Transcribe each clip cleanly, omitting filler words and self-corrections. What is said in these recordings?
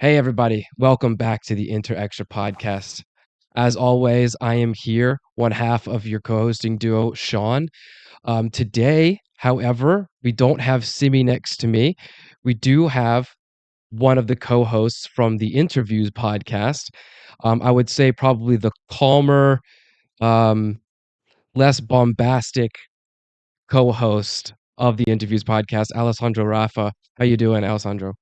Hey, everybody. Welcome back to the Inter Xtra podcast. As always, I am here, one half of your co hosting duo, Sean. Today, however, we don't have Simi next to me. We do have one of the co hosts from the Interviews podcast. I would say probably the calmer, um, less bombastic co host of the Interviews podcast, Alessandro Raffa. How you doing, Alessandro?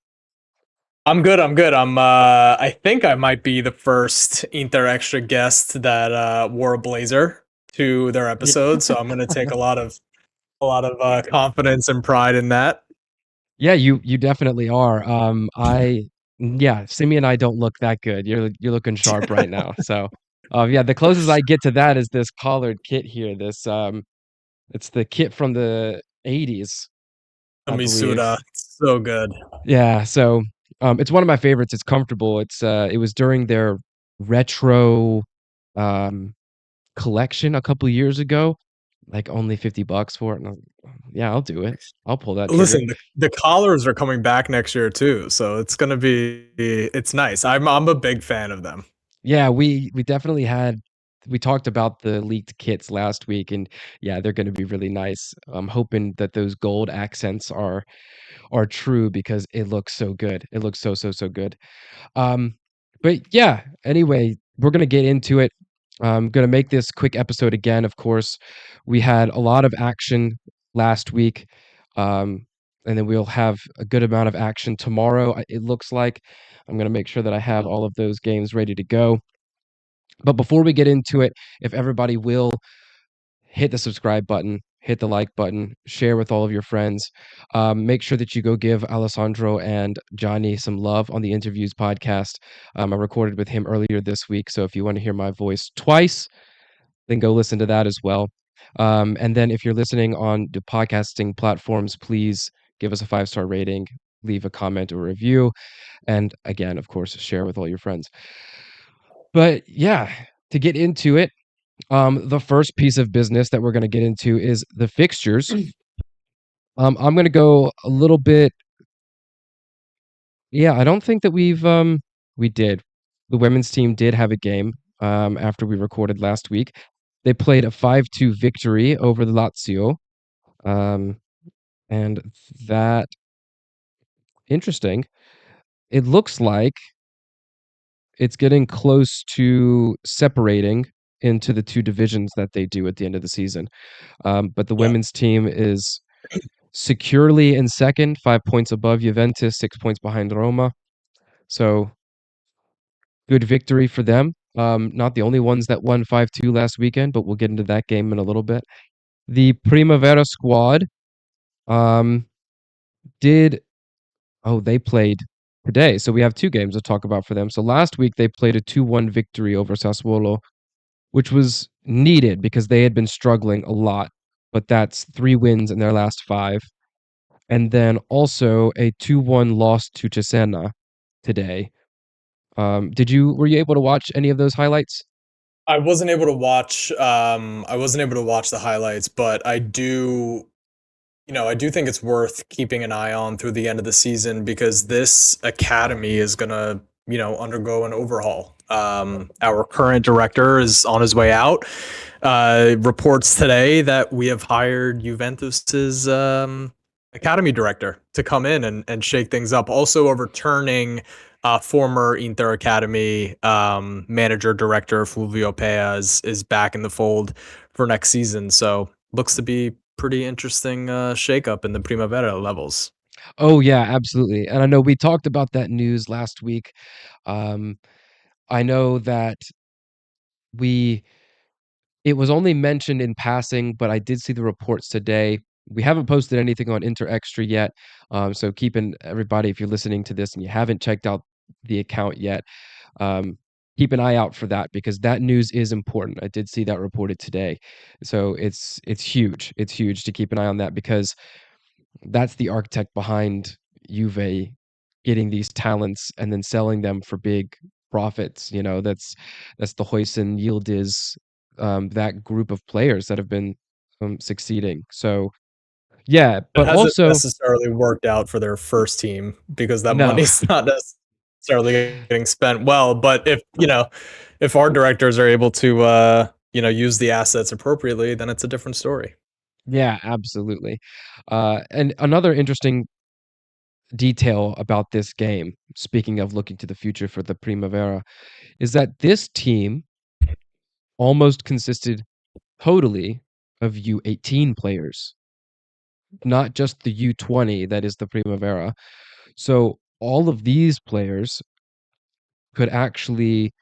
I'm good. I'm good. I think I might be the first Inter Extra guest that wore a blazer to their episode, so I'm gonna take a lot of confidence and pride in that. Yeah, you definitely are. Yeah, Simi and I don't look that good. You're looking sharp right now. So, yeah, the closest I get to that is this collared kit here. It's the kit from the 80s, The I believe. Misuda, so good. Yeah, so it's one of my favorites. It's comfortable. It was during their retro um collection a couple years ago, like only $50 for it. And yeah, I'll do it. I'll pull that trigger. Listen, the collars are coming back next year too, so it's nice. I'm a big fan of them. Yeah, we definitely we talked about the leaked kits last week, and yeah, they're going to be really nice. I'm hoping that those gold accents are true because it looks so good. It looks so good. Um, but yeah, anyway, we're gonna get into it. I'm gonna make this quick episode again. Of course, we had a lot of action last week, um, and then we'll have a good amount of action tomorrow. It looks like I'm gonna make sure that I have all of those games ready to go. But before we get into it, if everybody will hit the subscribe button, hit the like button, share with all of your friends. Make sure that you go give Alessandro and Johnny some love on the Interviews podcast. I recorded with him earlier this week, so if you want to hear my voice twice, then go listen to that as well. And then if you're listening on the podcasting platforms, please give us a 5-star rating, leave a comment or review, and again, of course, share with all your friends. But yeah, to get into it, the first piece of business that we're going to get into is the fixtures. I'm going to go a little bit. Yeah, I don't think that we did. The women's team did have a game after we recorded last week. They played a 5-2 victory over the Lazio. Um, and that interesting. It looks like it's getting close to separating into the two divisions that they do at the end of the season. But the Yeah. women's team is securely in second, 5 points above Juventus, 6 points behind Roma. So good victory for them. Not the only ones that won 5-2 last weekend, but we'll get into that game in a little bit. The Primavera squad um, did, oh, they played today. So we have two games to talk about for them. So last week they played a 2-1 victory over Sassuolo, which was needed because they had been struggling a lot. But that's 3 wins in their last five. And then also a 2-1 loss to Cesena today. Were you able to watch any of those highlights? I wasn't able to watch the highlights, but I do think it's worth keeping an eye on through the end of the season because this academy is gonna, undergo an overhaul. Our current director is on his way out. Reports today that we have hired Juventus's academy director to come in and shake things up. Also, overturning former Inter Academy manager director Fulvio Pea is back in the fold for next season. So looks to be pretty interesting shakeup in the Primavera levels. Oh yeah, absolutely. And I know we talked about that news last week. Um, I know that we it was only mentioned in passing, but I did see the reports today. We haven't posted anything on Inter Extra yet. So keeping everybody, if you're listening to this and you haven't checked out the account yet, um, keep an eye out for that because that news is important. I did see that reported today. So it's huge. It's huge to keep an eye on that because that's the architect behind Juve getting these talents and then selling them for big profits. That's the Hoyson Yildiz, that group of players that have been succeeding. So yeah, It but hasn't also necessarily worked out for their first team because that no, money's not necessarily necessarily getting spent well. But if if our directors are able to use the assets appropriately, then it's a different story. Yeah, absolutely. And another interesting detail about this game, speaking of looking to the future for the Primavera, is that this team almost consisted totally of U18 players, not just the U20 that is the Primavera. So all of these players could actually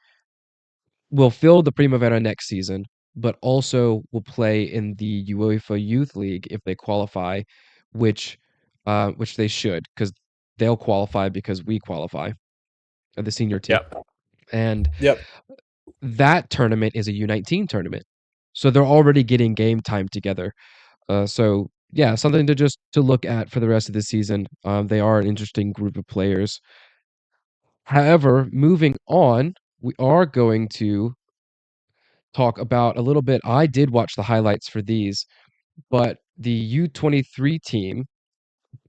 will fill the Primavera next season, but also will play in the UEFA Youth League if they qualify, which which they should, because they'll qualify because we qualify, the senior team. Yep. And Yep. that tournament is a U19 tournament. So they're already getting game time together. So yeah, something to just to look at for the rest of the season. They are an interesting group of players. However, moving on, we are going to talk about a little bit. I did watch the highlights for these, but the U23 team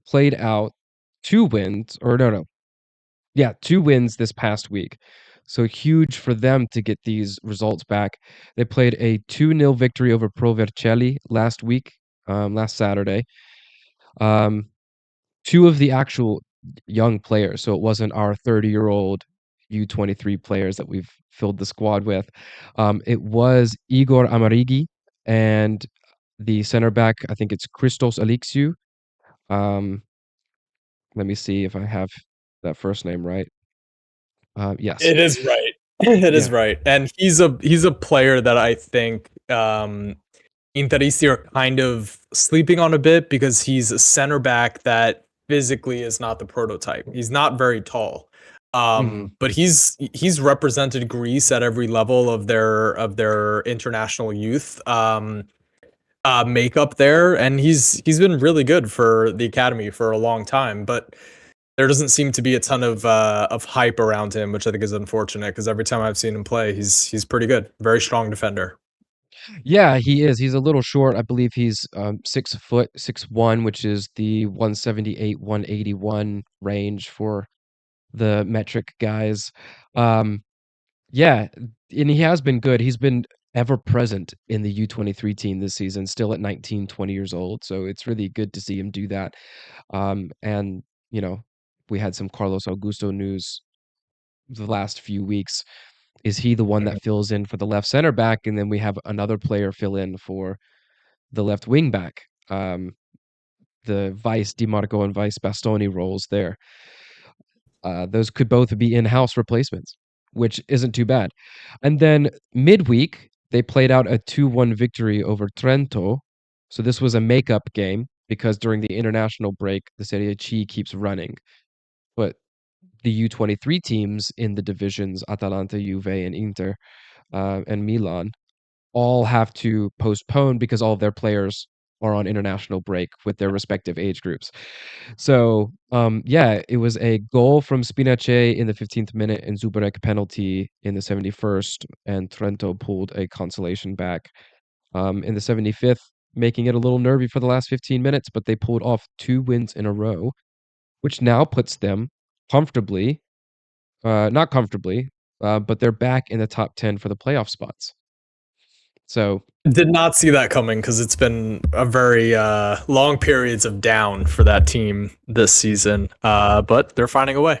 played out 2 wins, or no, yeah, 2 wins this past week. So huge for them to get these results back. They played a 2-0 victory over Pro Vercelli last week, last Saturday. Um, 2 of the actual young players, so it wasn't our 30-year-old U23 players that we've filled the squad with. It was Igor Amarigi and the center back, I think it's Christos Alixiou. Um, let me see if I have that first name right. Yes. It is right. It Yeah. is right. And he's a player that I think Interisti are kind of sleeping on a bit because he's a center back that physically is not the prototype. He's not very tall. Mhm. But he's represented Greece at every level of their international youth makeup there, and he's been really good for the academy for a long time. But there doesn't seem to be a ton of hype around him, which I think is unfortunate because every time I've seen him play, he's pretty good. Very strong defender. Yeah, he is. He's a little short. I believe he's 6 foot 6'1", which is the 178, 181 range for the metric guys. Um, yeah, and he has been good. He's been ever present in the U23 team this season, still at 19, 20 years old. So it's really good to see him do that. And you know, we had some Carlos Augusto news the last few weeks. Is he the one Mhm. that fills in for the left center back? And then we have another player fill in for the left wing back. The Vice DiMarco and Vice Bastoni roles there. Those could both be in-house replacements, which isn't too bad. And then midweek, they played out a 2-1 victory over Trento. So this was a makeup game because during the international break, the Serie C keeps running. But the U23 teams in the divisions, Atalanta, Juve, and Inter, and Milan, all have to postpone because all of their players are on international break with their respective age groups. So, yeah, it was a goal from Spinace in the 15th minute and Zubarek penalty in the 71st, and Trento pulled a consolation back in the 75th, making it a little nervy for the last 15 minutes, but they pulled off 2 wins in a row, which now puts them comfortably, not comfortably, but they're back in the top 10 for the playoff spots. So, Did not see that coming because it's been a very long periods of down for that team this season. But they're finding a way.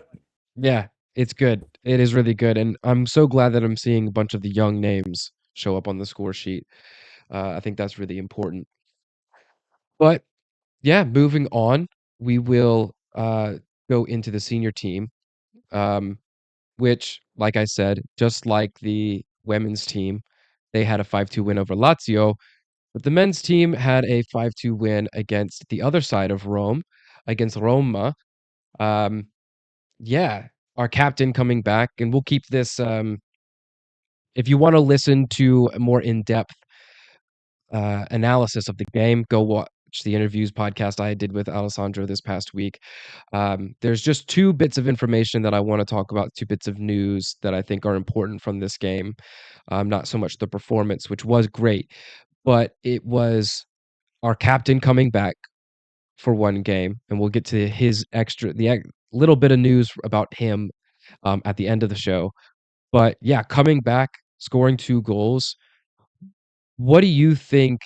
yeah, it's good. It is really good, and I'm so glad that I'm seeing a bunch of the young names show up on the score sheet. I think that's really important. But yeah, moving on, we will go into the senior team, um, which, like I said, just like the women's team, they had a 5-2 win over Lazio, but the men's team had a 5-2 win against the other side of Rome, against Roma. Um, yeah, our captain coming back, and we'll keep this. If you want to listen to a more in-depth analysis of the game, go watch the interviews podcast I did with Alessandro this past week. There's just 2 bits of information that I want to talk about, 2 bits of news that I think are important from this game. Not so much the performance, which was great, but it was our captain coming back for one game, and we'll get to his extra, little bit of news about him at the end of the show. But yeah, coming back, scoring 2 goals, what do you think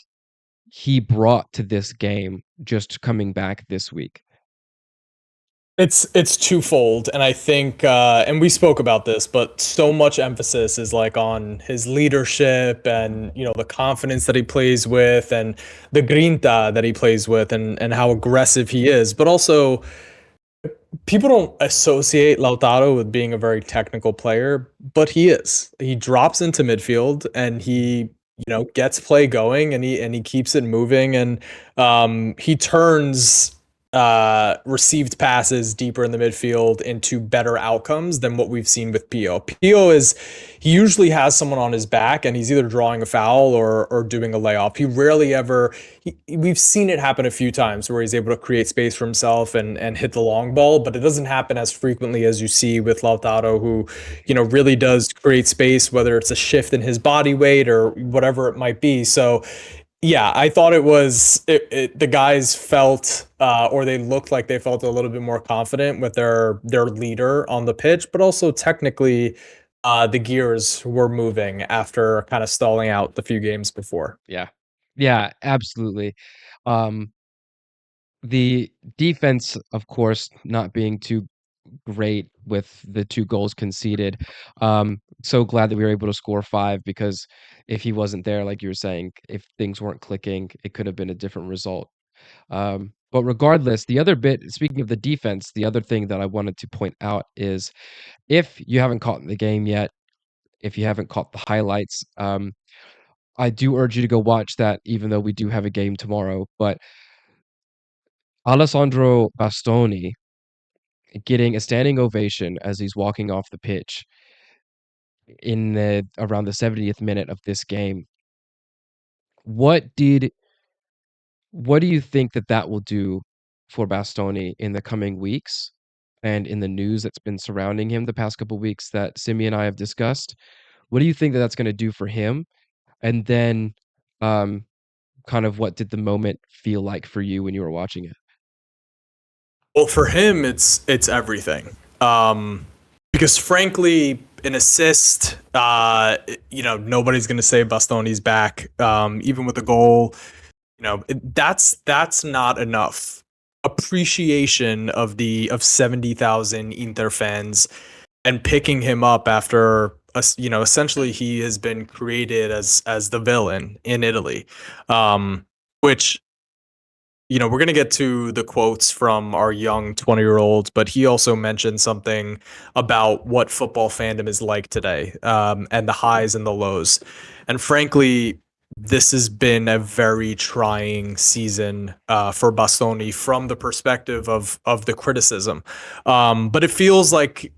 he brought to this game just coming back this week? It's twofold, and I think, and we spoke about this, but so much emphasis is like on his leadership and the confidence that he plays with, and the grinta that he plays with, and how aggressive he is. But also, people don't associate Lautaro with being a very technical player, but he is. He drops into midfield and he gets play going, and he keeps it moving, and he turns received passes deeper in the midfield into better outcomes than what we've seen with Pio. Pio is he usually has someone on his back and he's either drawing a foul or doing a layoff. He rarely ever we've seen it happen a few times where he's able to create space for himself and hit the long ball, but it doesn't happen as frequently as you see with Lautaro, who really does create space, whether it's a shift in his body weight or whatever it might be. So yeah, I thought the guys felt or they looked like they felt a little bit more confident with their leader on the pitch, but also technically the gears were moving after kind of stalling out the few games before. Yeah. Yeah, absolutely. Um, the defense, of course, not being too great with the 2 goals conceded. So glad that we were able to score 5 because if he wasn't there, like you were saying, if things weren't clicking, it could have been a different result. But regardless, the other bit, speaking of the defense, the other thing that I wanted to point out is if you haven't caught the game yet, if you haven't caught the highlights, I do urge you to go watch that, even though we do have a game tomorrow. But Alessandro Bastoni getting a standing ovation as he's walking off the pitch in the around the 70th minute of this game. What did what do you think that that will do for Bastoni in the coming weeks and in the news that's been surrounding him the past couple weeks that Simi and I have discussed? What do you think that that's going to do for him? And then, um, kind of what did the moment feel like for you when you were watching it? Well, for him, it's everything. Because frankly, an assist, nobody's gonna say Bastoni's back. Even with a goal, that's not enough appreciation of 70,000 Inter fans and picking him up after essentially he has been created as the villain in Italy, which we're going to get to the quotes from our young 20-year-olds, but he also mentioned something about what football fandom is like today, and the highs and the lows. And frankly, this has been a very trying season for Bastoni from the perspective of the criticism. But it feels like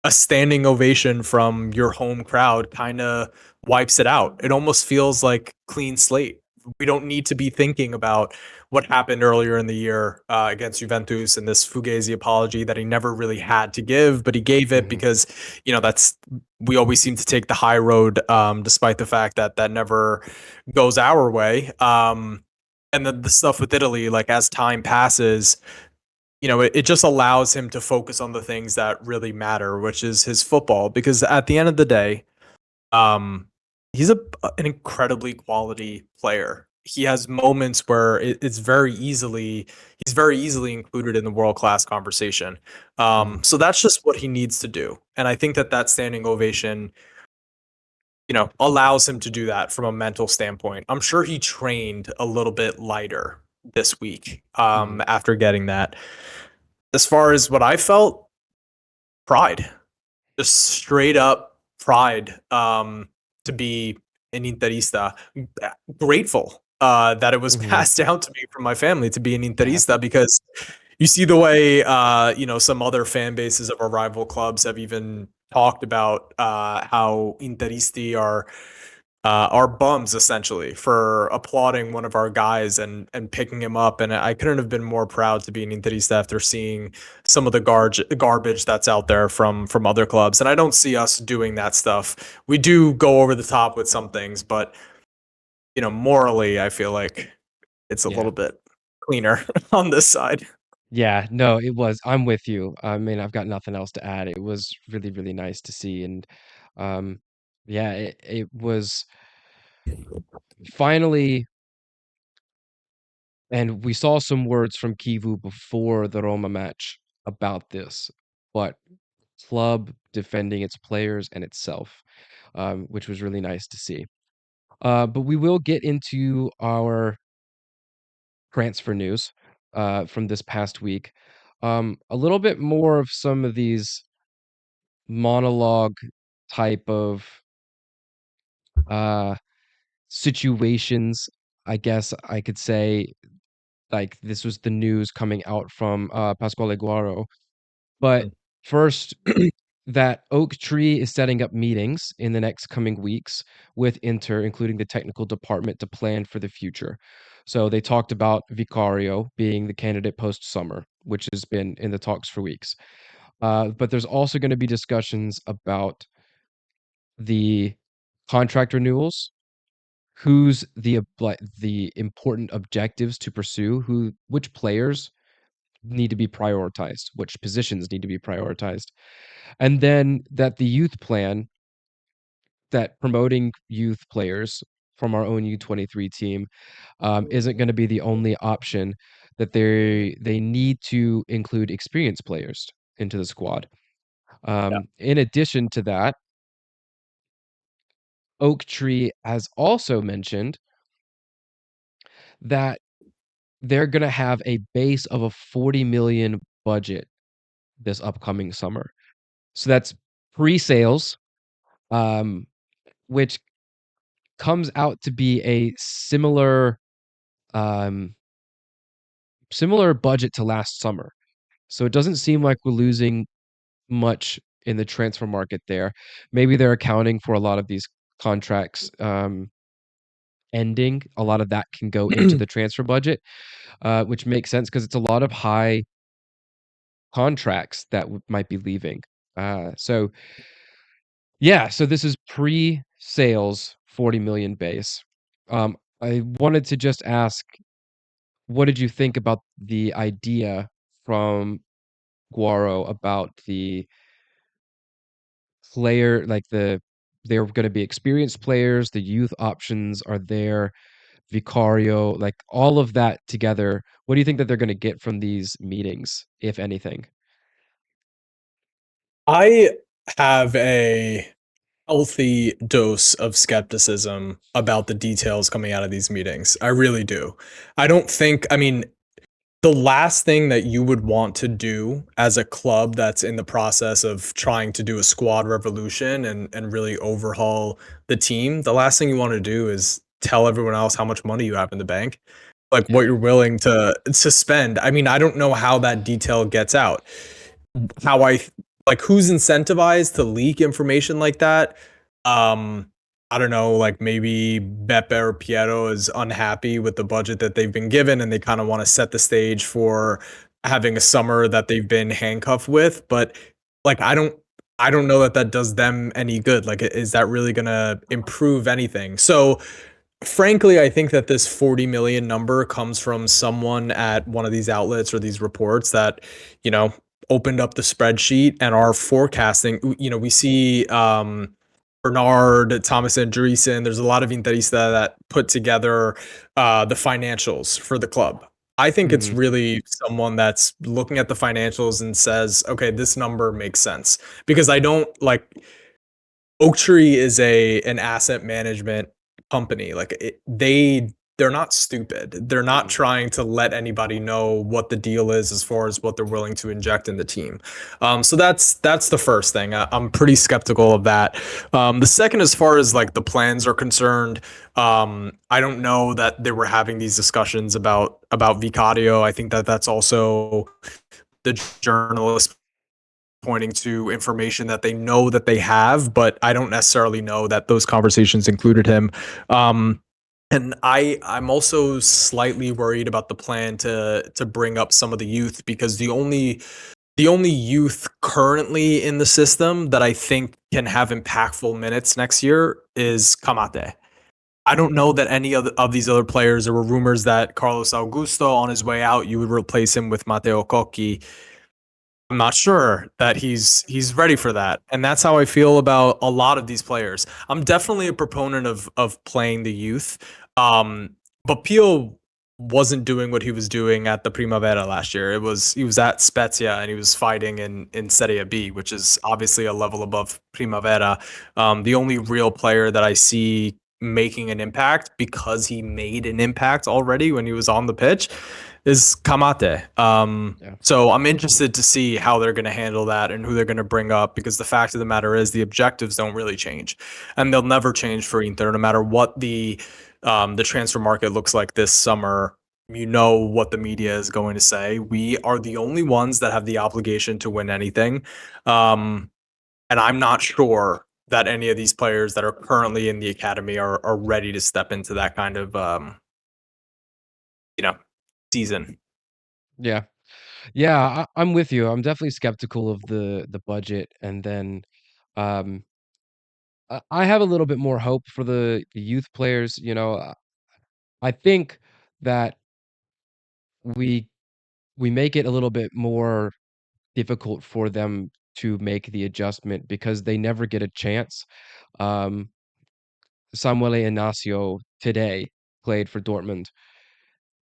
a standing ovation from your home crowd kind of wipes it out. It almost feels like clean slate. We don't need to be thinking about what happened earlier in the year against Juventus and this Fugazi apology that he never really had to give, but he gave it Mhm, because that's we always seem to take the high road, despite the fact that that never goes our way. And then the stuff with Italy, like as time passes, it just allows him to focus on the things that really matter, which is his football. Because at the end of the day, um, he's an incredibly quality player. He has moments where he's very easily included in the world class conversation. mhm, So that's just what he needs to do, and I think that standing ovation, allows him to do that from a mental standpoint. I'm sure he trained a little bit lighter this week mhm, after getting that. As far as what I felt, pride, just straight up pride, to be an Interista. Grateful that it was mhm. passed down to me from my family to be an Yeah, Interista, because you see the way some other fan bases of our rival clubs have even talked about how Interisti are bums essentially for applauding one of our guys and picking him up. And I couldn't have been more proud to be an Interista after seeing some of the garbage that's out there from other clubs. And I don't see us doing that stuff. We do go over the top with some things, but morally, I feel like it's a yeah. little bit cleaner on this side. Yeah, no, it was. I'm with you. I mean, I've got nothing else to add. It was really, really nice to see, and um, yeah, it was finally, and we saw some words from Kivu before the Roma match about this, but club defending its players and itself, which was really nice to see. But we will get into our transfer news from this past week. A little bit more of some of these monologue type of uh, situations, I guess I could say. Like this was the news coming out from Pasquale Guaro. But Mhm. first, that Oaktree is setting up meetings in the next coming weeks with Inter, including the technical department, to plan for the future. So they talked about Vicario being the candidate post summer, which has been in the talks for weeks. But there's also going to be discussions about the contract renewals, who's the important objectives to pursue, which players need to be prioritized, which positions need to be prioritized, and then that the youth plan, that promoting youth players from our own U23 team isn't going to be the only option, that they need to include experienced players into the squad. Yeah. In addition to that, Oaktree has also mentioned that they're going to have a base of a 40 million budget this upcoming summer. So that's pre-sales, um, which comes out to be a um, similar budget to last summer. So it doesn't seem like we're losing much in the transfer market there. Maybe they're accounting for a lot of these contracts ending. A lot of that can go into the transfer budget, which makes sense because it's a lot of high contracts that might be leaving. So yeah, so this is pre-sales 40 million base. I wanted to just ask, what did you think about the idea from Guaro about the player, like they're going to be experienced players, the youth options are there, Vicario, like all of that together. What do you think that they're going to get from these meetings, if anything? I have a healthy dose of skepticism about the details coming out of these meetings. I really do. I don't think, I mean, the last thing that you would want to do as a club that's in the process of trying to do a squad revolution and really overhaul the team, the last thing you want to do is tell everyone else how much money you have in the bank, like what Yeah. you're willing to spend. I mean, I don't know how that detail gets out. How I like who's incentivized to leak information like that. Um, I don't know, like maybe Beppe or Piero is unhappy with the budget that they've been given and they kind of want to set the stage for having a summer that they've been handcuffed with. But like, I don't know that that does them any good. Like, is that really going to improve anything? So, frankly, I think that this 40 million number comes from someone at one of these outlets or these reports that, you know, opened up the spreadsheet and are forecasting. You know, we see Bernard, Thomas Andreessen, there's a lot of Interista that put together the financials for the club. I think it's Mhm. really someone that's looking at the financials and says, okay, this number makes sense. Because I don't like Oaktree is a an asset management company. Like they're not stupid. They're not Mhm. trying to let anybody know what the deal is as far as what they're willing to inject in the team. So that's the first thing. I'm pretty skeptical of that. The second, as far as like the plans are concerned, I don't know that they were having these discussions about Vicario. I think that that's also the journalist pointing to information that they know that they have, but I don't necessarily know that those conversations included him. And I'm also slightly worried about the plan to bring up some of the youth because the only youth currently in the system that I think can have impactful minutes next year is Kamate. I don't know that any of these other players. There were rumors that Carlos Augusto, on his way out, you would replace him with Matteo Cocchi. I'm not sure that he's ready for that. And that's how I feel about a lot of these players. I'm definitely a proponent of playing the youth. But Pio wasn't doing what he was doing at the Primavera last year. He was at Spezia and he was fighting in Serie B, which is obviously a level above Primavera. The only real player that I see making an impact because he made an impact already when he was on the pitch is Kamate. Yeah. So I'm interested to see how they're going to handle that and who they're going to bring up, because the fact of the matter is the objectives don't really change, and they'll never change for Inter, no matter what the transfer market looks like this summer. You know what the media is going to say. We are the only ones that have the obligation to win anything, and I'm not sure that any of these players that are currently in the academy are ready to step into that kind of you know season. Yeah. Yeah, I'm with you. I'm definitely skeptical of the budget, and then um I have a little bit more hope for the youth players. I think that we we make it a little bit more difficult for them to make the adjustment because they never get a chance. Um, Samuele Inacio today played for Dortmund.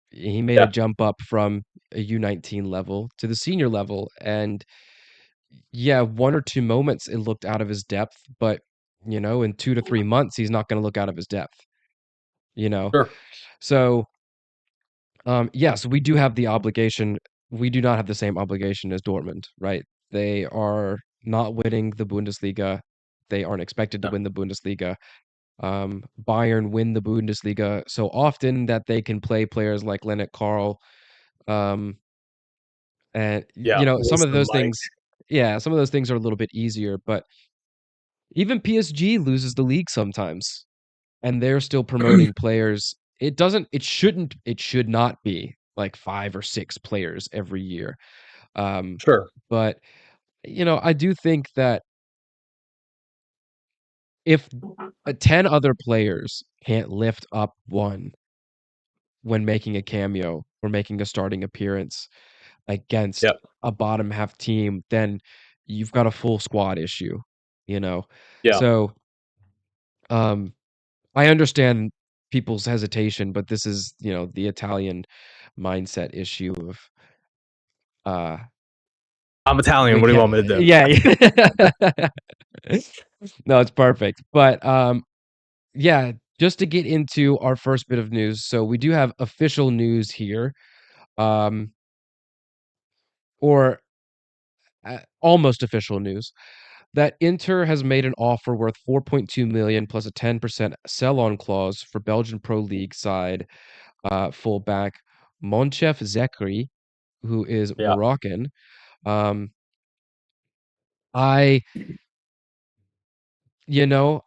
He made a Yeah, jump up from a U19 level to the senior level, and yeah, 1 or 2 moments it looked out of his depth, but, in 2 to 3 months, he's not gonna look out of his depth, you know? sure. So, yes, we do have the obligation. We do not have the same obligation as Dortmund, right? They are not winning the Bundesliga. They aren't expected to Yeah, win the Bundesliga. Bayern win the Bundesliga so often that they can play players like Lennart Karl, um, and, yeah. some of Wisdom, those Mike. things yeah, some of those things are a little bit easier, but even PSG loses the league sometimes, and they're still promoting players. It should not be like 5 or 6 players every year. Um, Sure. but, I do think that if 10 other players can't lift up 1 when making a cameo or making a starting appearance against Yep. a bottom half team, then you've got a full squad issue, you know? Yeah. So, um I understand people's hesitation, but this is, the Italian mindset issue of, uh, I'm Italian. we What do you can't want me to do? yeah. No, it's perfect. But, yeah, just to get into our first bit of news, so we do have official news here, um, or, almost official news, that Inter has made an offer worth 4.2 million plus a 10% sell-on clause for Belgian Pro League side fullback Monchef Zekri, who is Yeah. Moroccan. Um, I, you know,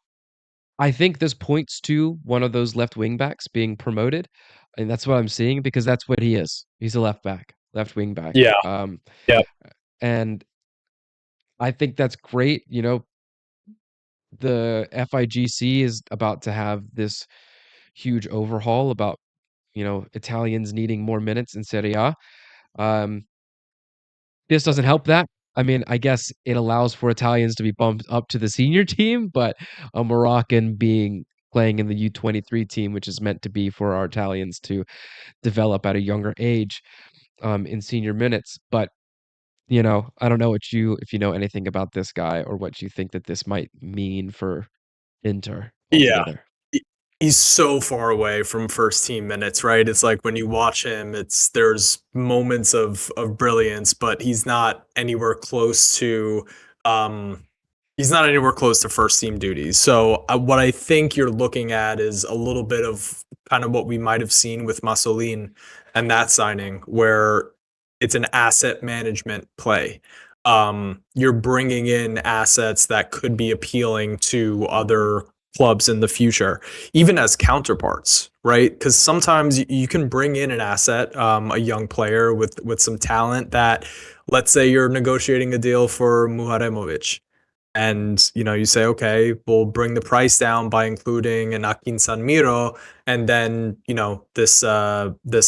I think this points to one of those left wing backs being promoted, and that's what I'm seeing because that's what he is. He's a left back, left wing back. Yeah. Yeah. And I think that's great. The FIGC is about to have this huge overhaul about, Italians needing more minutes in Serie A. Um, This doesn't help that. I mean, I guess it allows for Italians to be bumped up to the senior team, but a Moroccan being playing in the U23 team, which is meant to be for our Italians to develop at a younger age, in senior minutes. But, I don't know if you know anything about this guy or what you think that this might mean for Inter Yeah. altogether. He- He's so far away from first team minutes, right? It's like when you watch him, there's moments of brilliance, but um he's not anywhere close to first team duties. So what I think you're looking at is a little bit of kind of what we might have seen with Masolin and that signing, where it's an asset management play. You're bringing in assets that could be appealing to other clubs in the future, even as counterparts, right? Because sometimes you can bring in an asset, a young player with some talent that, let's say you're negotiating a deal for Muharemovic, and you say, okay, we'll bring the price down by including an Akin Sanmiro, and then this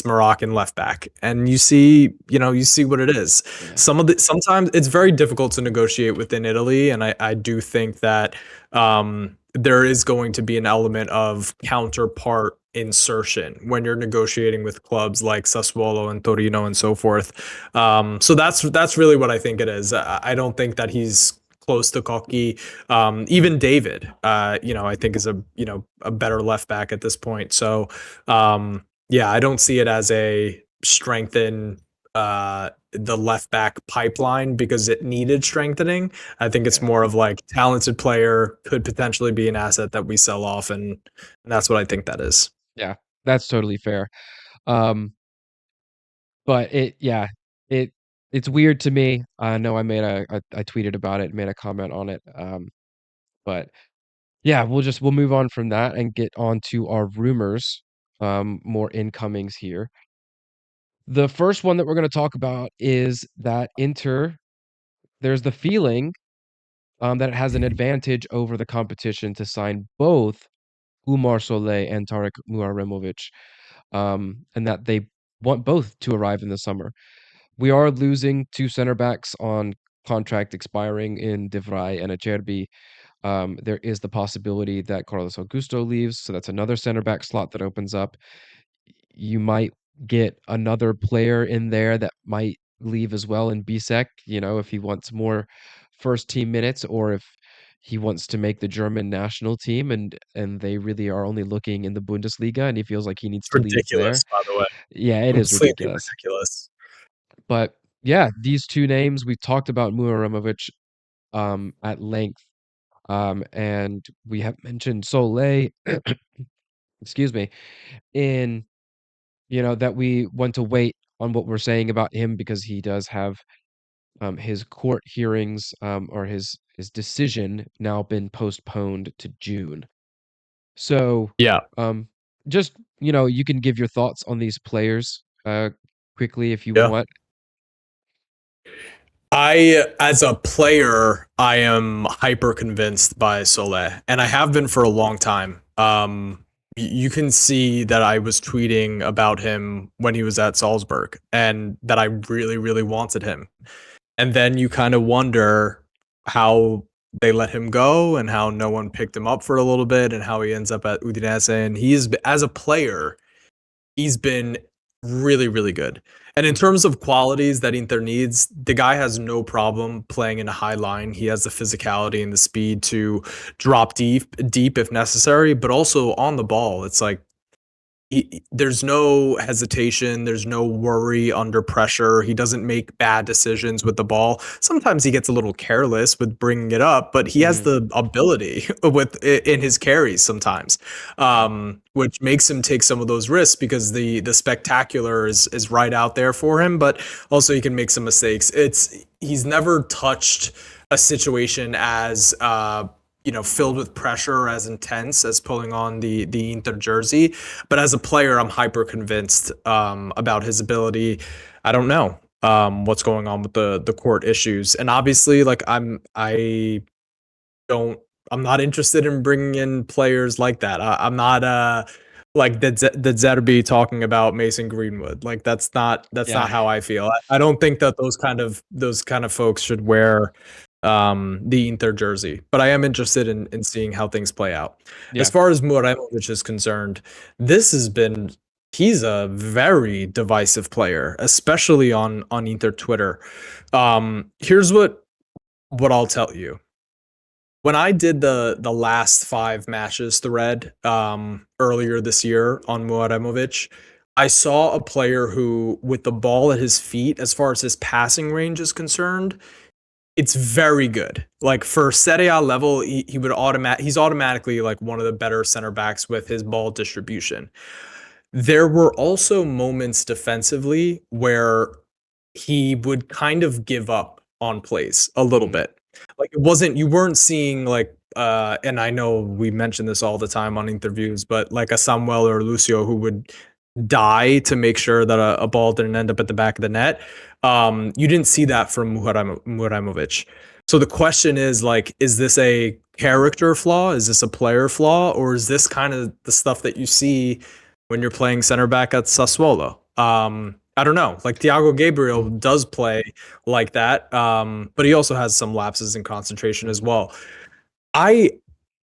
Moroccan left back, and you see what it is. Yeah, Sometimes it's very difficult to negotiate within Italy, and I do think that there is going to be an element of counterpart insertion when you're negotiating with clubs like Sassuolo and Torino and so forth. So that's really what I think it is. I don't think that he's close to Koki. Even David, I think is a better left back at this point. So yeah, I don't see it as a strengthen the left back pipeline because it needed strengthening. I think it's yeah, more of like talented player could potentially be an asset that we sell off, and that's what I think that is. yeah. That's totally fair. Um, but it it's weird to me. I know I tweeted about it, made a comment on it. But yeah, we'll move on from that and get on to our rumors. More incomings here. The first one that we're going to talk about is that Inter, there's the feeling that it has an advantage over the competition to sign both Umar Soleh and Tarek Muaremovic, and that they want both to arrive in the summer. We are losing two center backs on contract expiring in De Vrij and Acerbi. There is the possibility that Carlos Augusto leaves, so that's another center back slot that opens up. You might get another player in there that might leave as well in Bisek, if he wants more first team minutes or if he wants to make the German national team and they really are only looking in the Bundesliga and he feels like he needs It's to leave there. ridiculous, by the way. Yeah, it is Completely ridiculous. ridiculous. But yeah, these two names we've talked about Muramovic at length. And we have mentioned Soleil, excuse me, in that we want to wait on what we're saying about him because he does have his court hearings or his decision now been postponed to June. So Yeah. um, just you can give your thoughts on these players quickly if you Yeah. want. As a player, I am hyper convinced by Solé, and I have been for a long time. You can see that I was tweeting about him when he was at Salzburg, and that I really, really wanted him. And then you kind of wonder how they let him go, and how no one picked him up for a little bit, and how he ends up at Udinese. And he's as a player, he's been really, really good. And in terms of qualities that Inter needs, the guy has no problem playing in a high line. He has the physicality and the speed to drop deep if necessary, but also on the ball. It's like there's no hesitation, there's no worry under pressure. He doesn't make bad decisions with the ball. Sometimes he gets a little careless with bringing it up, but he has Mhm. the ability with in his carries sometimes, Yeah. which makes him take some of those risks because the spectacular is right out there for him. But also he can make some mistakes. He's never touched a situation as filled with pressure, as intense as pulling on the Inter jersey. But as a player, I'm hyper convinced about his ability. I don't know what's going on with the court issues, and obviously, like I don't. I'm not interested in bringing in players like that. I'm not like the Zerbi talking about Mason Greenwood. Like that's not Yeah. how I feel. I don't think that those kind of folks should wear the Inter jersey. But I am interested in seeing how things play out. As Yeah. far as Muraimovic is concerned, this has been he's a very divisive player, especially on Inter Twitter. Here's what I'll tell you. When I did the last 5 matches thread earlier this year on Muraimovic, I saw a player who, with the ball at his feet, as far as his passing range is concerned, it's very good. Like for Serie A level, he's automatically like one of the better center backs with his ball distribution. There were also moments defensively where he would kind of give up on plays a little Mhm. bit. Like you weren't seeing like and I know we mention this all the time on interviews, but like a Samuel or Lucio who would die to make sure that a ball didn't end up at the back of the net. You didn't see that from Muraimovic. So the question is like, is this a character flaw? Is this a player flaw? Or is this kind of the stuff that you see when you're playing center back at Sassuolo? I don't know. Like Thiago Gabriel Mhm. does play like that, but he also has some lapses in concentration as well. I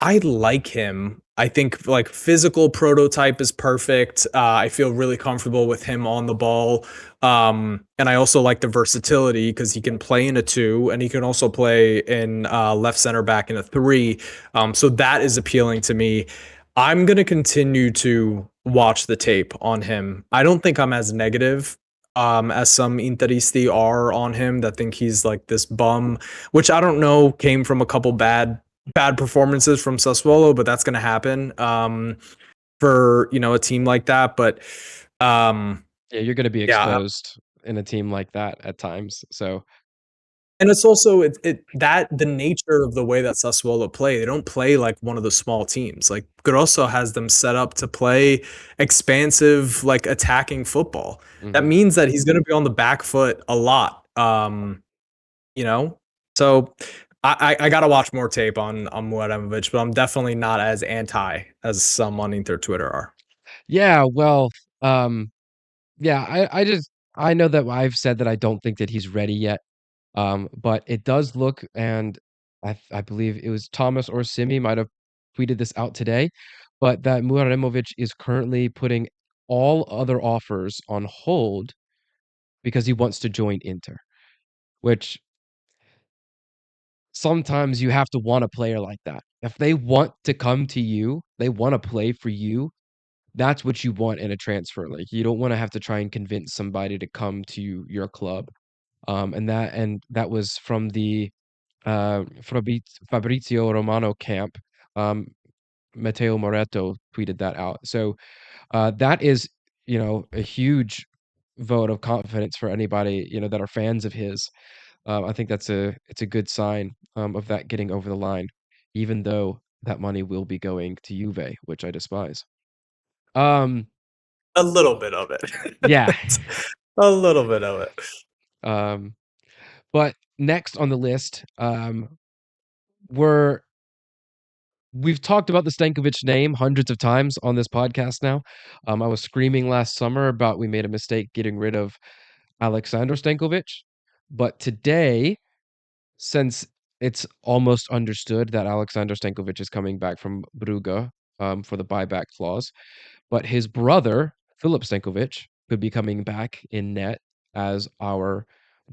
I like him. I think like physical prototype is perfect. I feel really comfortable with him on the ball. And I also like the versatility because he can play in a two and he can also play in left center back in a three. So that is appealing to me. I'm going to continue to watch the tape on him. I don't think I'm as negative as some Interisti are on him that think he's like this bum, which I don't know came from a couple bad performances from Sassuolo, but that's going to happen for a team like that. But um, Yeah, you're gonna be yeah, exposed in a team like that at times. So, and it's also it that the nature of the way that Sassuolo play. They don't play like one of the small teams. Like Grosso has them set up to play expansive, like attacking football. That mhm. means that he's going to be on the back foot a lot. You know, so I got to watch more tape on Muramovic, but I'm definitely not as anti as some on Inter Twitter are. Yeah, well, um, yeah, I know that I've said that I don't think that he's ready yet. But it does look, and I believe it was Thomas or Simi might have tweeted this out today, but that Muraremovic is currently putting all other offers on hold because he wants to join Inter, which sometimes you have to want a player like that. If they want to come to you, they want to play for you. That's what you want in a transfer. Like you don't want to have to try and convince somebody to come to your club. And that was from the Fabrizio Romano camp. Um, Matteo Moretto tweeted that out. So that is, a huge vote of confidence for anybody, that are fans of his. I think it's a good sign of that getting over the line, even though that money will be going to Juve, which I despise. Um, A little bit of yeah. it. A little bit of it. Um, but next on the list, we're we've talked about the Stankovic name hundreds of times on this podcast now. I was screaming last summer about we made a mistake getting rid of Alexander Stankovic, but today, since it's almost understood that Alexander Stankovic is coming back from Brugge for the buyback clause, but his brother, Philip Stankovic, could be coming back in net as our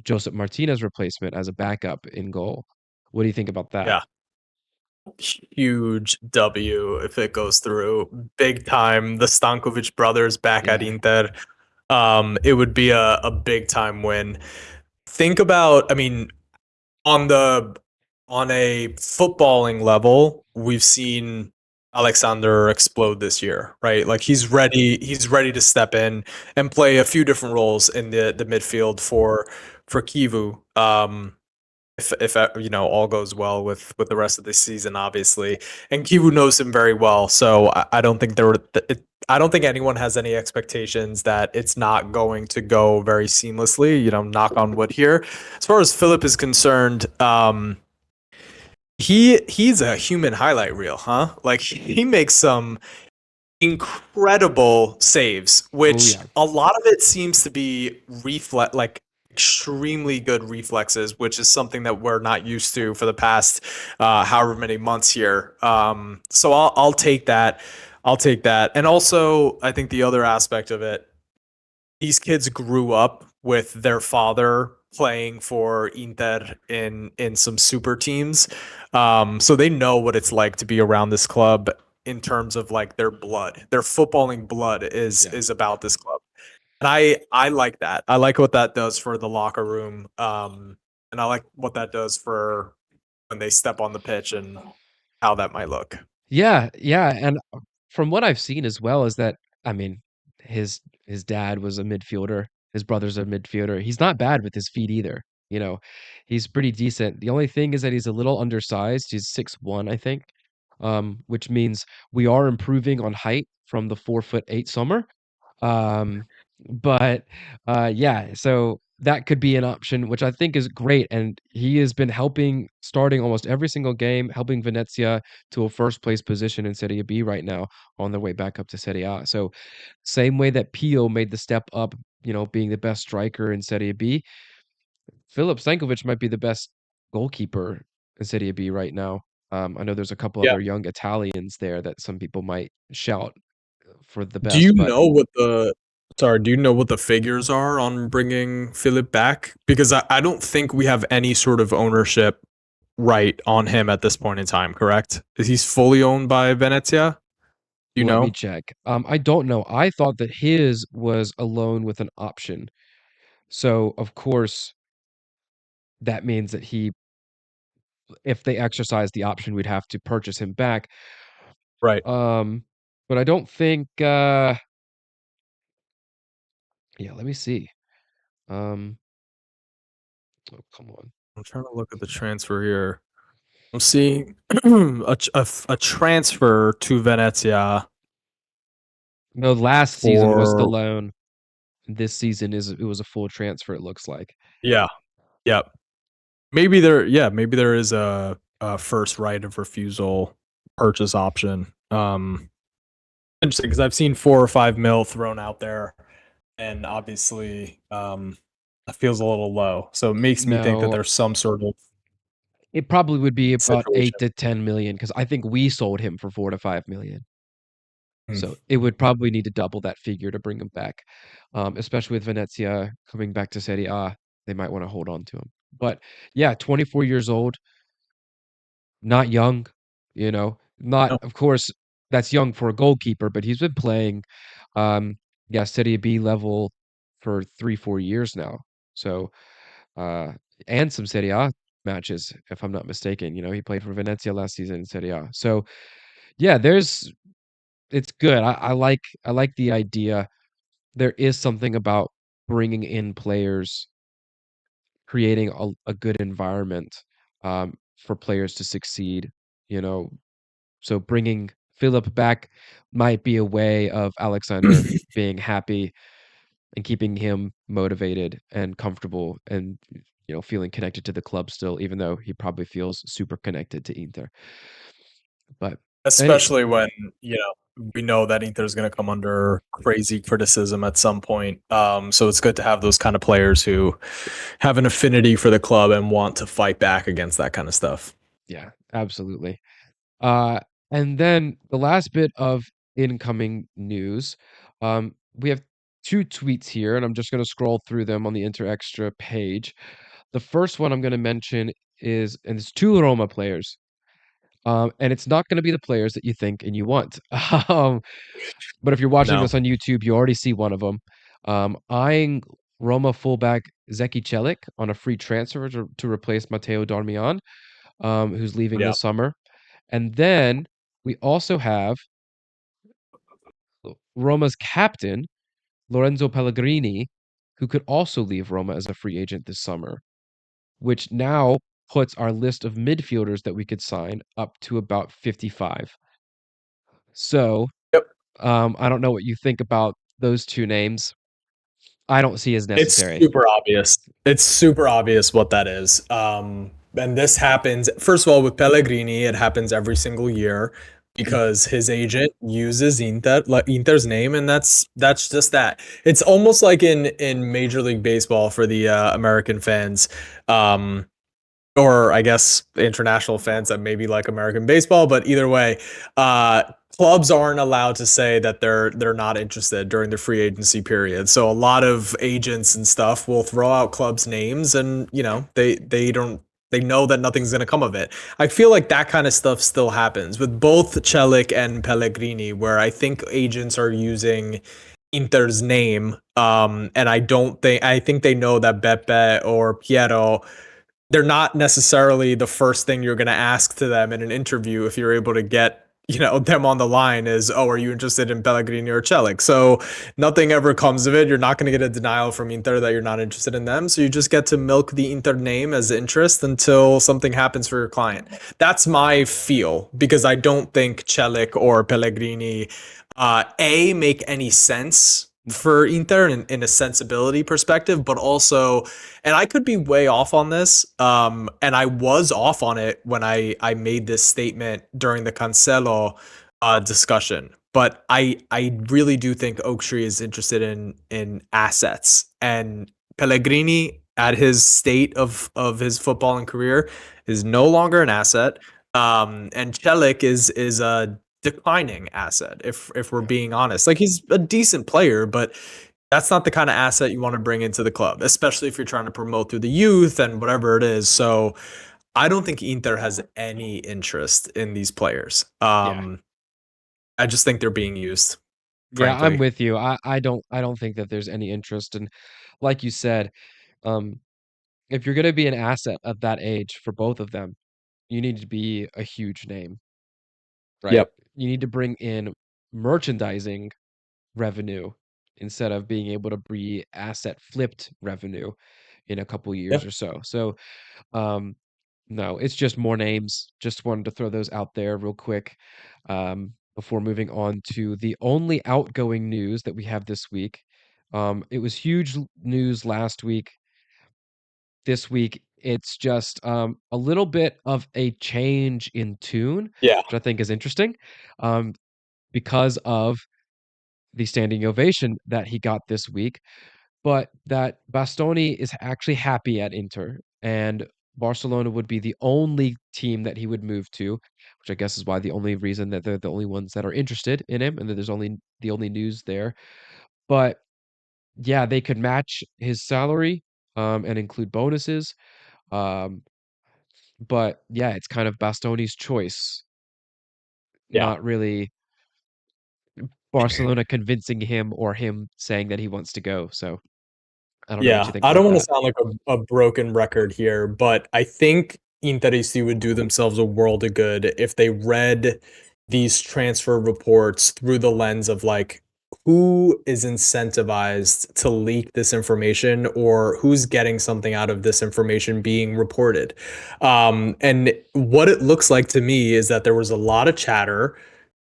Josep Martinez replacement as a backup in goal. What do you think about that? Yeah. Huge W if it goes through. Big time. The Stankovic brothers back at Yeah. Inter. It would be a big time win. Think about, I mean, on the on a footballing level, we've seen Alexander explode this year, right? Like he's ready to step in and play a few different roles in the midfield for Kivu. If all goes well with the rest of the season, obviously, and Kivu knows him very well, so I don't think I don't think anyone has any expectations that it's not going to go very seamlessly. Knock on wood here. As far as Philip is concerned, he's a human highlight reel, huh? Like he makes some incredible saves, Oh which yeah. a lot of it seems to be like extremely good reflexes, which is something that we're not used to for the past however many months here. So I'll take that. I'll take that. And also, I think the other aspect of it, these kids grew up with their father playing for Inter in some super teams. So they know what it's like to be around this club in terms of like their blood. Their footballing blood is Yeah. is about this club. And I like that. I like what that does for the locker room. And I like what that does for when they step on the pitch and how that might look. Yeah, yeah, and from what I've seen as well is that, I mean, his dad was a midfielder, his brother's a midfielder. He's not bad with his feet either, you know. He's pretty decent. The only thing is that he's a little undersized. He's 6'1", I think, which means we are improving on height from the 4'8" summer. Um, but, yeah, so that could be an option, which I think is great. And he has been helping, starting almost every single game, helping Venezia to a first place position in Serie B right now on their way back up to Serie A. So, same way that Pio made the step up, being the best striker in Serie B, Filip Stankovic might be the best goalkeeper in Serie B right now. I know there's a couple Yeah. other young Italians there that some people might shout for the Do you best, but know what the sorry, do you know what the figures are on bringing Philip back? Because I don't think we have any sort of ownership right on him at this point in time, correct? Is he's fully owned by Venezia? Do you let me know? check. I don't know. I thought that his was a loan with an option. So, of course, that means that if they exercise the option, we'd have to purchase him back. Right. Um, but I don't think, yeah, let me see. Um, oh, come on. I'm trying to look at the transfer here. I'm seeing a transfer to Venezia No, last season was the for loan. This season it was a full transfer, it looks like. yeah, yeah. Maybe there is a first right of refusal purchase option. Interesting because I've seen 4 or 5 mil thrown out there, and obviously, that feels a little low. So it makes me think that No, there's some sort of it probably would be about 8 situation. to 10 million because I think we sold him for 4 to 5 million. Hmm. So it would probably need to double that figure to bring him back. Especially with Venezia coming back to Serie A, they might want to hold on to him. But yeah, 24 years old, not young, not, No, of course, that's young for a goalkeeper, but he's been playing, um, yeah, Serie B level for 3, 4 years now. So, uh, and some Serie A matches, if I'm not mistaken. He played for Venezia last season in Serie A. So, yeah, it's good. I like the idea. There is something about bringing in players, creating a good environment, for players to succeed, you know, so bringing Philip back might be a way of Alexander being happy and keeping him motivated and comfortable and feeling connected to the club still, even though he probably feels super connected to Inter. But anyway, especially when we know that Inter is going to come under crazy criticism at some point. So it's good to have those kind of players who have an affinity for the club and want to fight back against that kind of stuff. yeah, absolutely. Uh, and then the last bit of incoming news, we have two tweets here, and I'm just going to scroll through them on the Inter Extra page. The first one I'm going to mention and it's two Roma players. And it's not going to be the players that you think and you want. Um, but if you're watching No. this on YouTube, you already see one of them. Eyeing Roma fullback Zeki Celik on a free transfer to replace Matteo Darmian, who's leaving Yeah. this summer. And then we also have Roma's captain, Lorenzo Pellegrini, who could also leave Roma as a free agent this summer, which now puts our list of midfielders that we could sign up to about 55. So, Yep. I don't know what you think about those two names. I don't see as It's necessary. super obvious. It's super obvious what that is. And this happens, first of all, with Pellegrini, it happens every single year because his agent uses Inter's name, and that's just that. It's almost like in Major League Baseball for the American fans. Um, or I guess international fans that maybe like American baseball, but either way, uh, clubs aren't allowed to say that they're not interested during the free agency period. So a lot of agents and stuff will throw out clubs' names, and they don't they know that nothing's going to come of it. I feel like that kind of stuff still happens with both Celik and Pellegrini, where I think agents are using Inter's name, and I think they know that Beppe or Piero, they're not necessarily the first thing you're going to ask to them in an interview if you're able to get them on the line is, oh, are you interested in Pellegrini or Celik? So nothing ever comes of it. You're not going to get a denial from Inter that you're not interested in them, so you just get to milk the Inter name as interest until something happens for your client. That's my feel, because I don't think Celik or Pellegrini make any sense for Inter in a sensibility perspective, but also, and I could be way off on this, and I was off on it when I made this statement during the Cancelo discussion. But I really do think Oaktree is interested in assets, and Pellegrini at his state of his footballing career is no longer an asset. And Celik is a declining asset if we're being honest. Like he's a decent player, but that's not the kind of asset you want to bring into the club, especially if you're trying to promote through the youth and whatever it is. So I don't think Inter has any interest in these players. Yeah. I just think they're being used, Yeah, I'm frankly. with you. I don't think that there's any interest, and like you said, um, if you're gonna be an asset of that age for both of them, you need to be a huge name, right? Yep. You need to bring in merchandising revenue instead of being able to be asset flipped revenue in a couple years Yep. or so. So, um, no, it's just more names. Just wanted to throw those out there real quick, before moving on to the only outgoing news that we have this week. It was huge news last week. This week, it's just a little bit of a change in tune, Yeah. which I think is interesting, um, because of the standing ovation that he got this week, but that Bastoni is actually happy at Inter, and Barcelona would be the only team that he would move to, which I guess is why the only reason that they're the only ones that are interested in him, and that there's only the only news there. But yeah, they could match his salary, and include bonuses. Um, but yeah, it's kind of Bastoni's choice, Yeah. not really Barcelona convincing him or him saying that he wants to go. So I don't know what you Yeah, think I about don't want to that. sound like a broken record here, but I think Interisti would do themselves a world of good if they read these transfer reports through the lens of like who is incentivized to leak this information or who's getting something out of this information being reported. And what it looks like to me is that there was a lot of chatter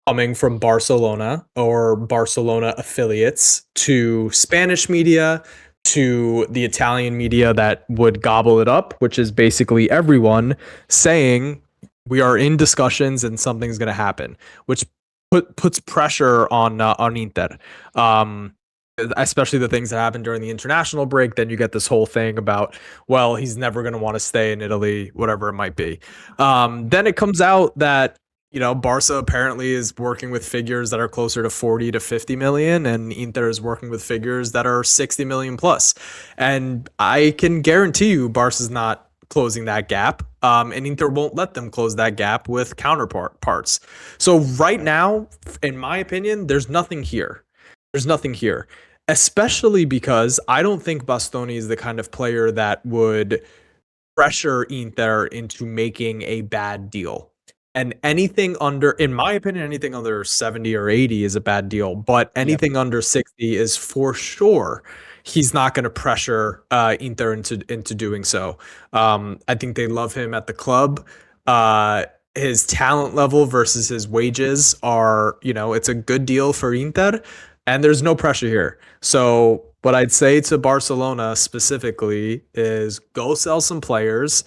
coming from Barcelona or Barcelona affiliates to Spanish media to the Italian media that would gobble it up, which is basically everyone saying we are in discussions and something's going to happen, which puts pressure on Inter. Um, Especially the things that happened during the international break, then you get this whole thing about, well, he's never going to want to stay in Italy, whatever it might be. Then it comes out that Barca apparently is working with figures that are closer to 40 to 50 million, and Inter is working with figures that are 60 million plus. And I can guarantee you, Barca's not closing that gap, and Inter won't let them close that gap with counterparts. So right now, in my opinion, there's nothing here. There's nothing here, especially because I don't think Bastoni is the kind of player that would pressure Inter into making a bad deal. And anything under, in my opinion, anything under 70 or 80 is a bad deal. But Yep. anything under 60 is for sure. He's not going to pressure Inter into doing so. I think they love him at the club. His talent level versus his wages are, it's a good deal for Inter, and there's no pressure here. So, what I'd say to Barcelona specifically is go sell some players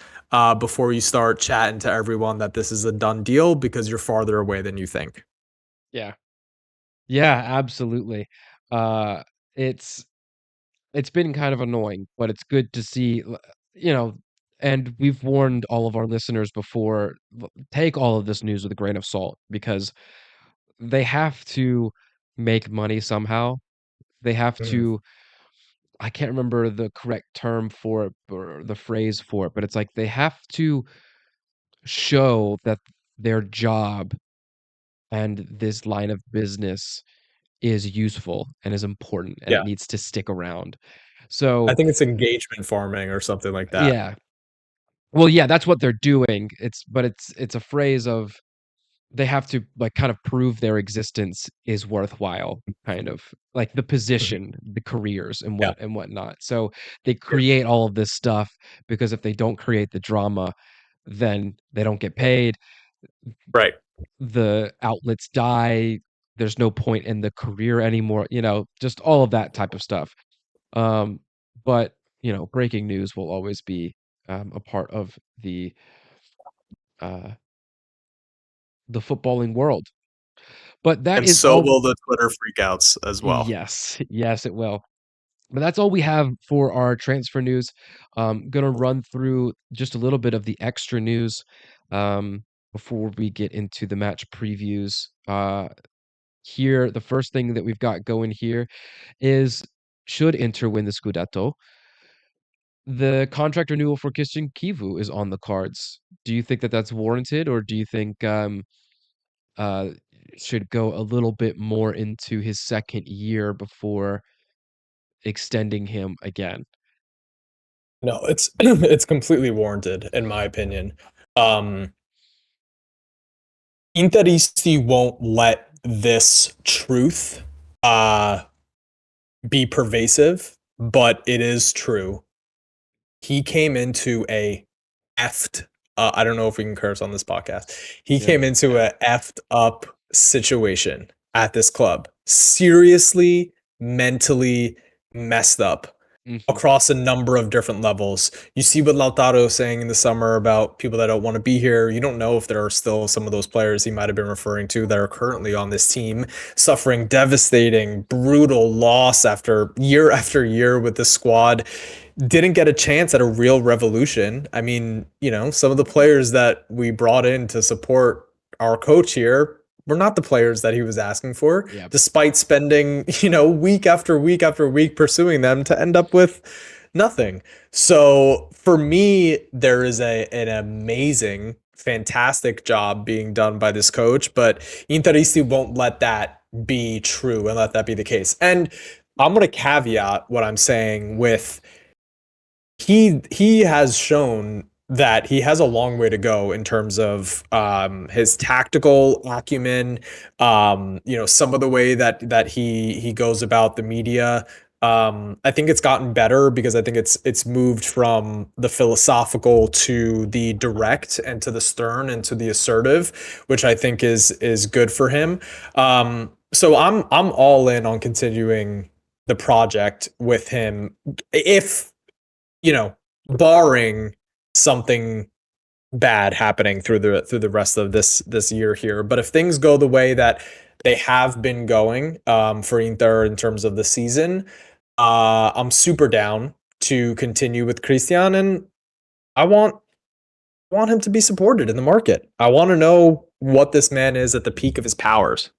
before you start chatting to everyone that this is a done deal because you're farther away than you think. Yeah. Yeah, absolutely. Uh, it's it's been kind of annoying, but it's good to see, you know, and we've warned all of our listeners before, take all of this news with a grain of salt because they have to make money somehow. They have Mhm. to, I can't remember the correct term for it or the phrase for it, but it's like they have to show that their job and this line of business is useful and is important and Yeah. it needs to stick around. I So, think it's engagement farming or something like that. yeah. Well, yeah, that's what they're doing. It's a phrase of they have to like kind of prove their existence is worthwhile, kind of like the Mhm. position, the careers and Yeah. whatnot. So they Yeah. create all of this stuff because if they don't create the drama, then they don't get paid. Right. The outlets die. there's no point in the career anymore, just all of that type of stuff. Um, but breaking news will always be a part of uh, the footballing world. But that And is so all. will the Twitter freakouts as well. Yes, yes, it will. But that's all we have for our transfer news. Gonna run through just a little bit of the extra news before we get into the match previews. Here, the first thing that we've got going here is, should Inter win the Scudetto, the contract renewal for Christian Kivu is on the cards. Do you think that that's warranted, or do you think uh, should go a little bit more into his second year before extending him again? No, it's it's completely warranted in my opinion. Um, Interisti won't let this truth uh, be pervasive, but it is true. He came into a effed. I don't know if we can curse on this podcast. He Yeah. came into a effed up situation at this club. Seriously, mentally messed up Mhm. across a number of different levels. You see what Lautaro is saying in the summer about people that don't want to be here. You don't know if there are still some of those players he might have been referring to that are currently on this team suffering devastating, brutal loss after year with the squad. Didn't get a chance at a real revolution. I mean, some of the players that we brought in to support our coach here were not the players that he was asking for, Yep. despite spending, week after week after week pursuing them to end up with nothing. So for me, there is an amazing, fantastic job being done by this coach, but Interisti won't let that be true and let that be the case. And I'm going to caveat what I'm saying with he has shown that he has a long way to go in terms of his tactical acumen. Some of the way that he goes about the media. I think it's gotten better because I think it's moved from the philosophical to the direct and to the stern and to the assertive, which I think is good for him. So I'm all in on continuing the project with him if barring something bad happening through the rest of this year here. But if things go the way that they have been going for Inter in terms of the season, I'm super down to continue with Christian, and I want him to be supported in the market. I want to know what this man is at the peak of his powers.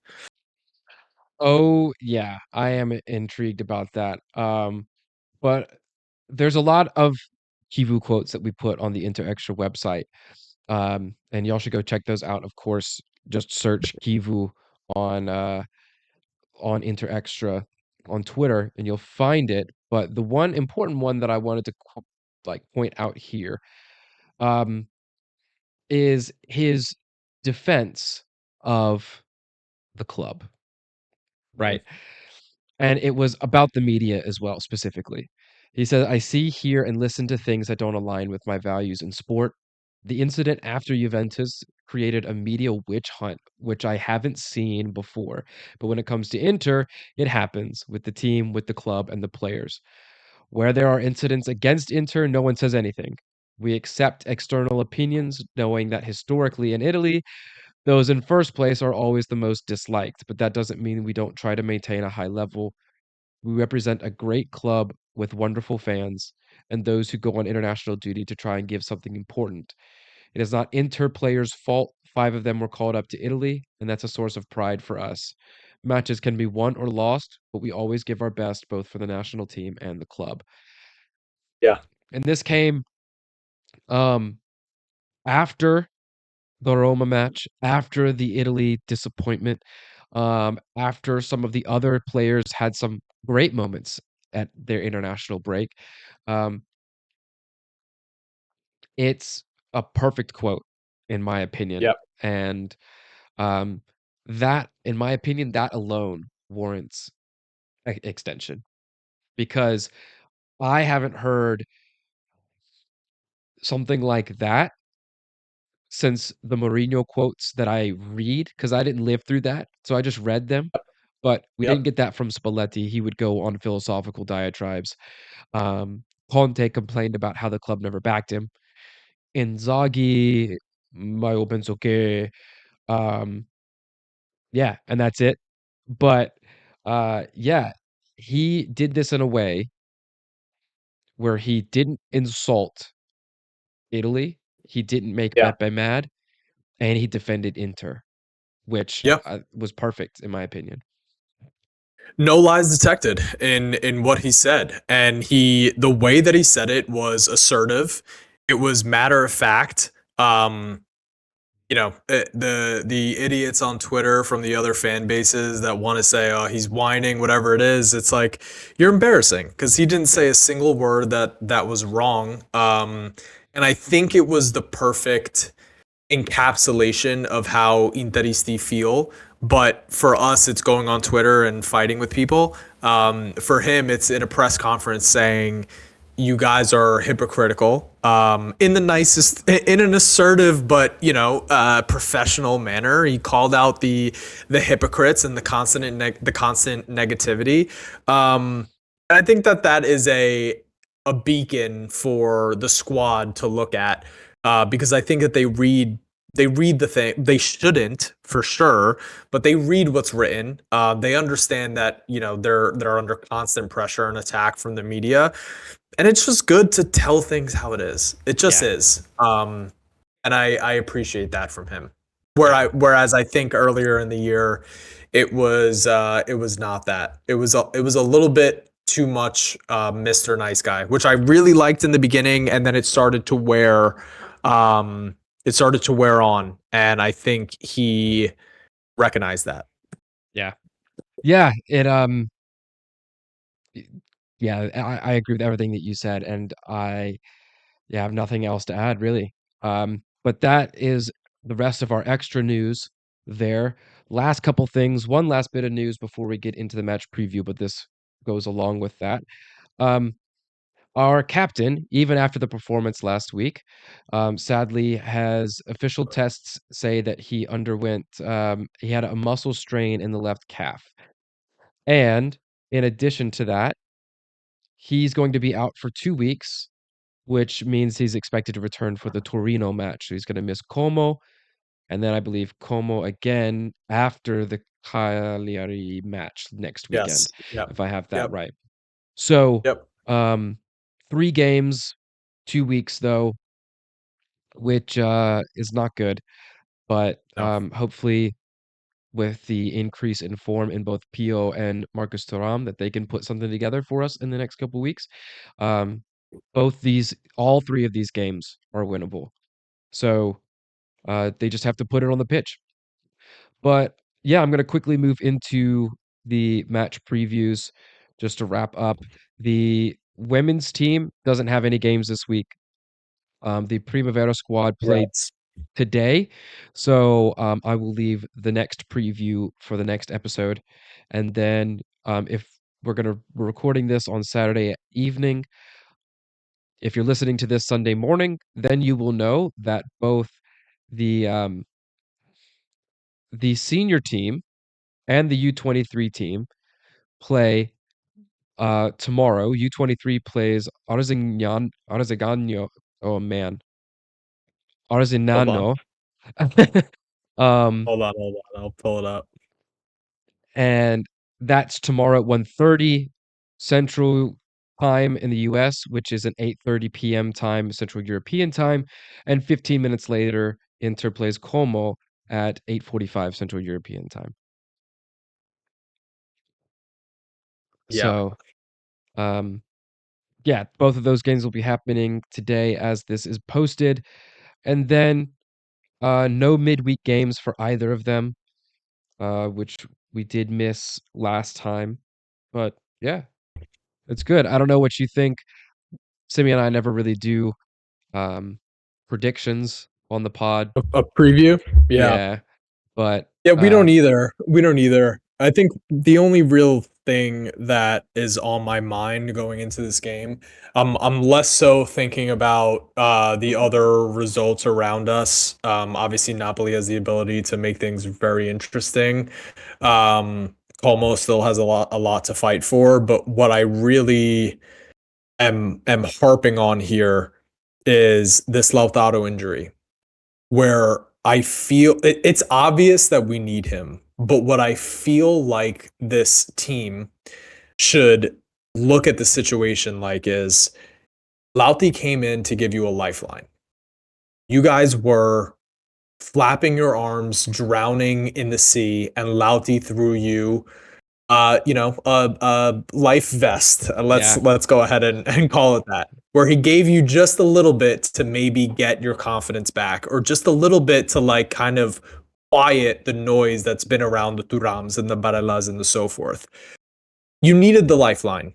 Oh, yeah, I am intrigued about that. But there's a lot of Kivu quotes that we put on the Inter Xtra website. And y'all should go check those out. Of course, just search Kivu on uh on Inter Xtra on Twitter and you'll find it. But the one important one that I wanted to point out here um is his defense of the club, Mhm. right? And it was about the media as well, specifically. He said, I see, hear, and listen to things that don't align with my values in sport. The incident after Juventus created a media witch hunt, which I haven't seen before. But when it comes to Inter, it happens with the team, with the club, and the players. Where there are incidents against Inter, no one says anything. We accept external opinions, knowing that historically in Italy, those in first place are always the most disliked. But that doesn't mean we don't try to maintain a high level. We represent a great club with wonderful fans and those who go on international duty to try and give something important. It is not Inter players' fault. 5 of them were called up to Italy, and that's a source of pride for us. Matches can be won or lost, but we always give our best both for the national team and the club. Yeah. And this came um, after the Roma match, after the Italy disappointment, after some of the other players had some great moments at their international break. Um, it's a perfect quote, in my opinion. Yep. And um, that, in my opinion, that alone warrants extension because I haven't heard something like that since the Mourinho quotes that I read, because I didn't live through that, so I just read them, but we didn't Yep. get that from Spalletti. He would go on philosophical diatribes. Um, Conte complained about how the club never backed him. Inzaghi, ma io penso che, um, yeah, and that's it. But yeah, he did this in a way where he didn't insult Italy, he didn't make Yeah. Beppe mad, and he defended Inter, which Yeah. was perfect in my opinion. No lies detected in what he said, and the way that he said it was assertive. It was matter of fact. The idiots on Twitter from the other fan bases that want to say, "Oh, he's whining," whatever it is. It's like you're embarrassing because he didn't say a single word that was wrong. And I think it was the perfect encapsulation of how Interisti feel. But for us, it's going on Twitter and fighting with people. For him, it's in a press conference saying, "You guys are hypocritical," in the nicest, in an assertive but professional manner. He called out the hypocrites and the constant negativity. And I think that is a beacon for the squad to look at, because I think that they read the thing. They shouldn't for sure, but they read what's written. They understand that they're under constant pressure and attack from the media, and it's just good to tell things how it is. It just Yeah, is. And I appreciate that from him. yeah, Whereas I think earlier in the year, it was not that. It was a little bit too much Mr. Nice Guy, which I really liked in the beginning, and then um, it started to wear on, and I think he recognized that. yeah, yeah. Yeah, I agree with everything that you said, and I yeah have nothing else to add really. But that is the rest of our extra news there. Last couple things. One last bit of news before we get into the match preview, but this goes along with that. Um, Our captain, even after the performance last week, sadly has official tests say that he had a muscle strain in the left calf. And in addition to that, he's going to be out for 2 weeks, which means he's expected to return for the Torino match. So he's going to miss Como, and then I believe Como again after the Cagliari match next weekend, Yes. Yep. if I have that Yep. right. So, Yep. um, 3 games, 2 weeks though, which, is not good, but, No. hopefully with the increase in form in both Pio and Marcus Thuram that they can put something together for us in the next couple weeks. Um, all 3 of these games are winnable. So, they just have to put it on the pitch. But, yeah, I'm gonna quickly move into the match previews just to wrap up. The women's team doesn't have any games this week. The Primavera squad played Congrats. today, so, I will leave the next preview for the next episode, and then, if we're recording this on Saturday evening, if you're listening to this Sunday morning, then you will know that both the, the senior team and the U23 team play, tomorrow. U23 plays Arzignano, oh, man, Hold on. Arzignano. Um, Hold on. I'll pull it up. and that's tomorrow at 1:30 Central Time in the US, which is an 8:30 PM time, Central European Time, and 15 minutes later, Inter plays Como at 8:45 Central European Time. Yeah. So, um, yeah, both of those games will be happening today as this is posted, and then, no midweek games for either of them, which we did miss last time, but yeah, it's good. I don't know what you think. Simi and I never really do um, predictions on the pod. A preview. Yeah. Yeah, but Yeah, we don't either. We don't either. I think the only real thing that is on my mind going into this game. I'm less so thinking about the other results around us. Obviously, Napoli has the ability to make things very interesting. Como still has a lot to fight for, but what I really am harping on here is this Lautaro injury, where I feel it's obvious that we need him, but what I feel like this team should look at the situation like is Lauti came in to give you a lifeline. You guys were flapping your arms, drowning in the sea, and Lauti threw you a life vest. Let's Yeah. let's go ahead and call it that. Where he gave you just a little bit to maybe get your confidence back, or just a little bit to like kind of quiet the noise that's been around the Turams and the Barellas and the so forth. You needed the lifeline.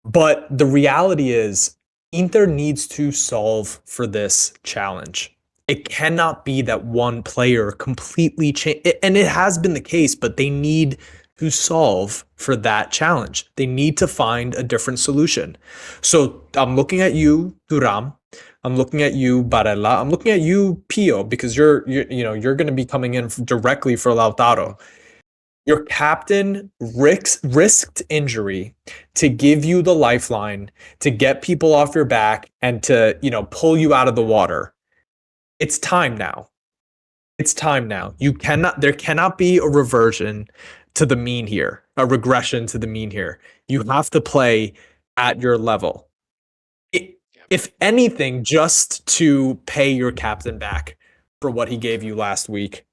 But the reality is, Inter needs to solve for this challenge. It cannot be that one player completely change, and it has been the case, but they need to solve for that challenge. They need to find a different solution. So I'm looking at you, Duram. I'm looking at you, Barella. I'm looking at you, Pio, because you're going to be coming in directly for Lautaro. Your captain risked injury to give you the lifeline, to get people off your back, and to, pull you out of the water. It's time now. It's time now. There cannot be a reversion to the mean here, a regression to the mean here. You have to play at your level. If anything, just to pay your captain back for what he gave you last week.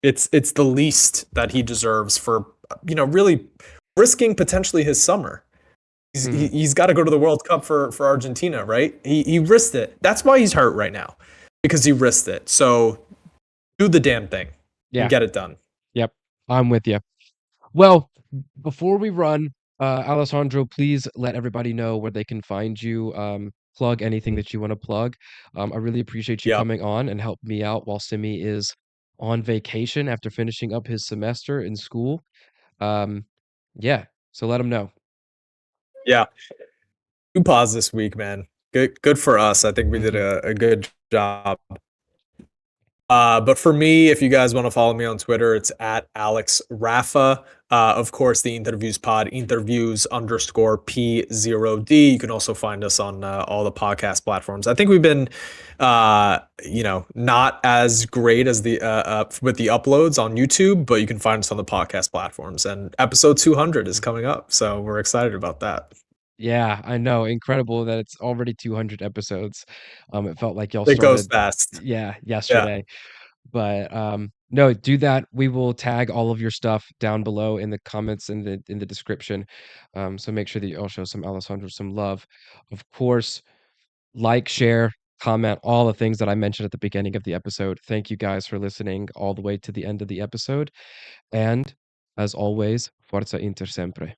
It's the least that he deserves for really risking potentially his summer. He's got to go to the World Cup for Argentina, right? He risked it. That's why he's hurt right now, because he risked it. So do the damn thing and Yeah. get it done. Yep. I'm with you. Well, before we run, Alessandro, please let everybody know where they can find you. Plug anything that you want to plug. I really appreciate you Yep. coming on and help me out while Simi is on vacation after finishing up his semester in school. Um, yeah, so let him know. Yeah. 2 pause this week, man. Good for us. I think we did a good job. But for me, if you guys want to follow me on Twitter, it's at Alex Raffa. Of course, the interviews pod, interviews_P0D. You can also find us on all the podcast platforms. I think we've been, not as great as with the uploads on YouTube, but you can find us on the podcast platforms. And episode 200 is coming up, so we're excited about that. Yeah, I know. Incredible that it's already 200 episodes. It felt like y'all It goes started, fast. yeah, Yeah. yesterday. But no, do that. We will tag all of your stuff down below in the comments in the description. So make sure that you all show some Alessandro some love. Of course, like, share, comment, all the things that I mentioned at the beginning of the episode. Thank you guys for listening all the way to the end of the episode. And as always, Forza Inter Sempre.